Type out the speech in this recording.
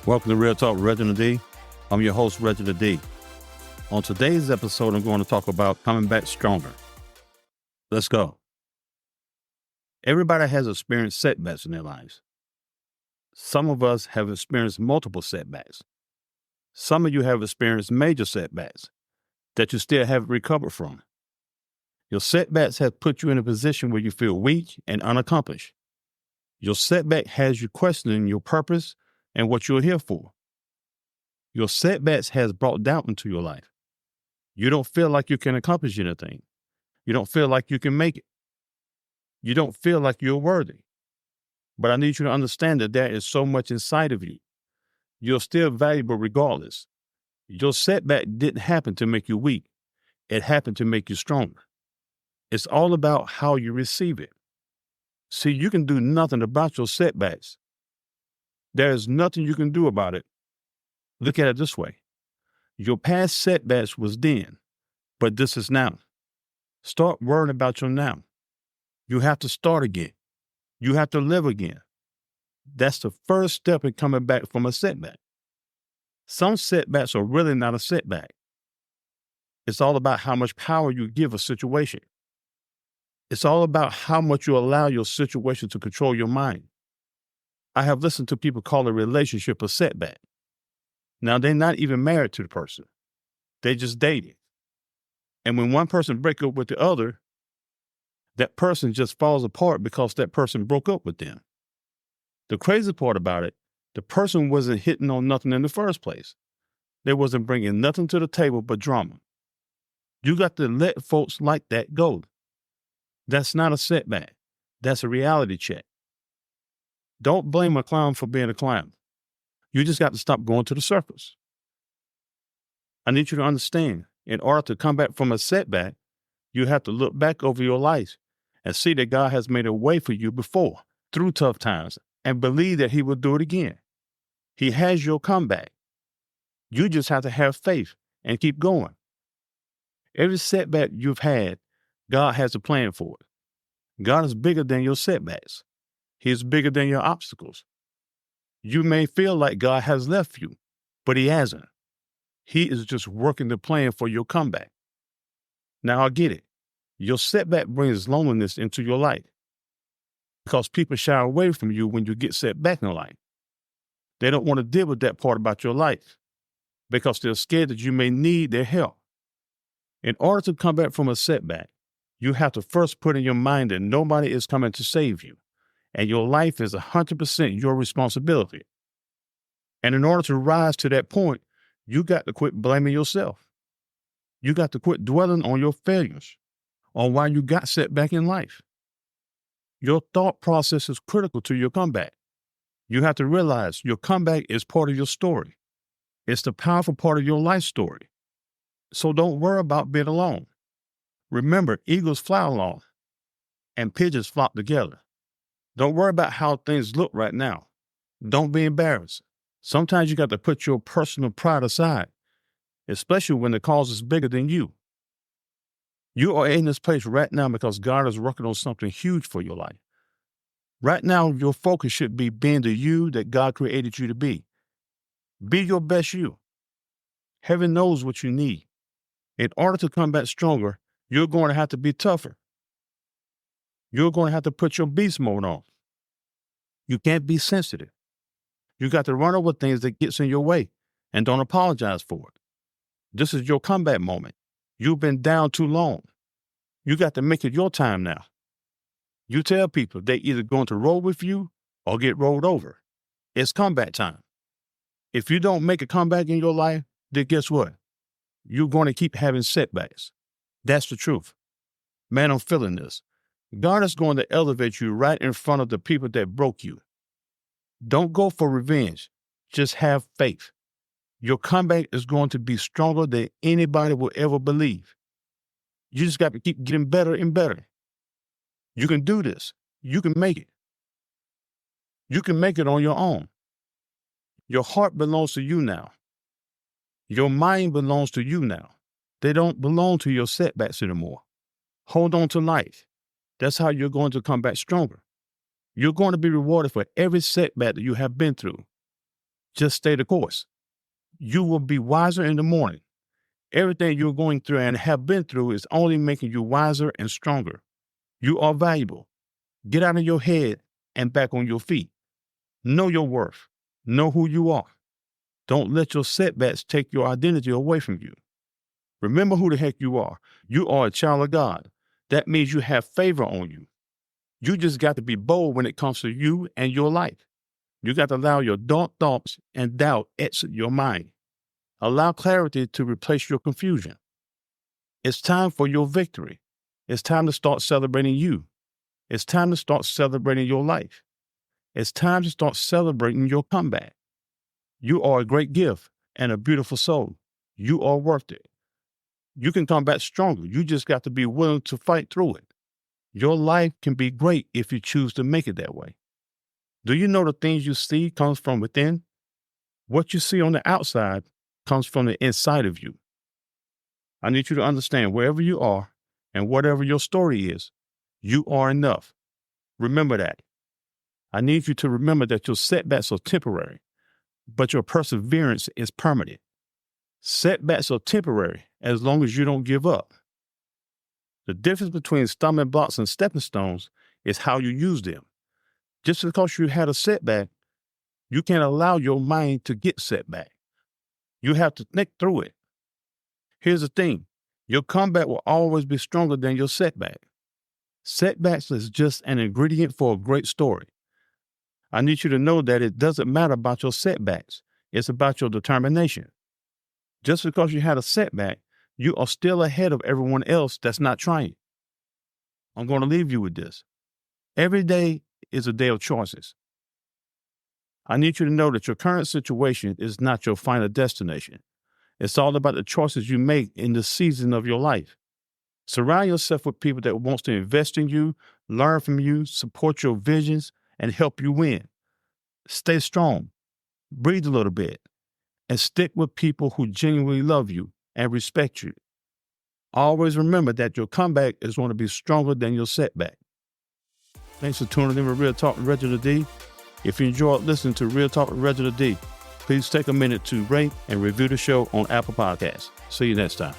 Welcome to Real Talk with Reginald D. I'm your host, Reginald D. On today's episode, I'm going to talk about coming back stronger. Let's go. Everybody has experienced setbacks in their lives. Some of us have experienced multiple setbacks. Some of you have experienced major setbacks that you still haven't recovered from. Your setbacks have put you in a position where you feel weak and unaccomplished. Your setback has you questioning your purpose and what you're here for. Your setbacks has brought doubt into your life. You don't feel like you can accomplish anything. You don't feel like you can make it. You don't feel like you're worthy. But I need you to understand that there is so much inside of you. You're still valuable regardless. Your setback didn't happen to make you weak. It happened to make you stronger. It's all about how you receive it. See, you can do nothing about your setbacks. There is nothing you can do about it. Look at it this way. Your past setbacks was then, but this is now. Start worrying about your now. You have to start again. You have to live again. That's the first step in coming back from a setback. Some setbacks are really not a setback. It's all about how much power you give a situation. It's all about how much you allow your situation to control your mind. I have listened to people call a relationship a setback. Now, they're not even married to the person. They just dating. And when one person breaks up with the other, that person just falls apart because that person broke up with them. The crazy part about it, the person wasn't hitting on nothing in the first place. They wasn't bringing nothing to the table but drama. You got to let folks like that go. That's not a setback. That's a reality check. Don't blame a clown for being a clown. You just got to stop going to the circus. I need you to understand, in order to come back from a setback, you have to look back over your life and see that God has made a way for you before, through tough times, and believe that He will do it again. He has your comeback. You just have to have faith and keep going. Every setback you've had, God has a plan for it. God is bigger than your setbacks. He is bigger than your obstacles. You may feel like God has left you, but He hasn't. He is just working the plan for your comeback. Now I get it. Your setback brings loneliness into your life because people shy away from you when you get set back in life. They don't want to deal with that part about your life because they're scared that you may need their help. In order to come back from a setback, you have to first put in your mind that nobody is coming to save you, and your life is 100% your responsibility. And in order to rise to that point, you got to quit blaming yourself. You got to quit dwelling on your failures, on why you got set back in life. Your thought process is critical to your comeback. You have to realize your comeback is part of your story. It's the powerful part of your life story. So don't worry about being alone. Remember, eagles fly alone and pigeons flock together. Don't worry about how things look right now. Don't be embarrassed. Sometimes you got to put your personal pride aside, especially when the cause is bigger than you. You are in this place right now because God is working on something huge for your life. Right now, your focus should be being the you that God created you to be. Be your best you. Heaven knows what you need. In order to come back stronger, you're going to have to be tougher. You're going to have to put your beast mode on. You can't be sensitive. You got to run over things that gets in your way and don't apologize for it. This is your comeback moment. You've been down too long. You got to make it your time now. You tell people they either going to roll with you or get rolled over. It's comeback time. If you don't make a comeback in your life, then guess what? You're going to keep having setbacks. That's the truth. Man, I'm feeling this. God is going to elevate you right in front of the people that broke you. Don't go for revenge. Just have faith. Your comeback is going to be stronger than anybody will ever believe. You just got to keep getting better and better. You can do this. You can make it. You can make it on your own. Your heart belongs to you now. Your mind belongs to you now. They don't belong to your setbacks anymore. Hold on to life. That's how you're going to come back stronger. You're going to be rewarded for every setback that you have been through. Just stay the course. You will be wiser in the morning. Everything you're going through and have been through is only making you wiser and stronger. You are valuable. Get out of your head and back on your feet. Know your worth. Know who you are. Don't let your setbacks take your identity away from you. Remember who the heck you are. You are a child of God. That means you have favor on you. You just got to be bold when it comes to you and your life. You got to allow your dark thoughts and doubt exit your mind. Allow clarity to replace your confusion. It's time for your victory. It's time to start celebrating you. It's time to start celebrating your life. It's time to start celebrating your comeback. You are a great gift and a beautiful soul. You are worth it. You can come back stronger. You just got to be willing to fight through it. Your life can be great if you choose to make it that way. Do you know the things you see comes from within? What you see on the outside comes from the inside of you. I need you to understand wherever you are and whatever your story is, you are enough. Remember that. I need you to remember that your setbacks are temporary, but your perseverance is permanent. Setbacks are temporary as long as you don't give up. The difference between stumbling blocks and stepping stones is how you use them. Just because you had a setback, you can't allow your mind to get setback. You have to think through it. Here's the thing. Your comeback will always be stronger than your setback. Setbacks is just an ingredient for a great story. I need you to know that it doesn't matter about your setbacks. It's about your determination. Just because you had a setback, you are still ahead of everyone else that's not trying. I'm going to leave you with this. Every day is a day of choices. I need you to know that your current situation is not your final destination. It's all about the choices you make in the season of your life. Surround yourself with people that wants to invest in you, learn from you, support your visions, and help you win. Stay strong, breathe a little bit, and stick with people who genuinely love you and respect you. Always remember that your comeback is going to be stronger than your setback. Thanks for tuning in with Real Talk with Reginald D. If you enjoyed listening to Real Talk with Reginald D, please take a minute to rate and review the show on Apple Podcasts. See you next time.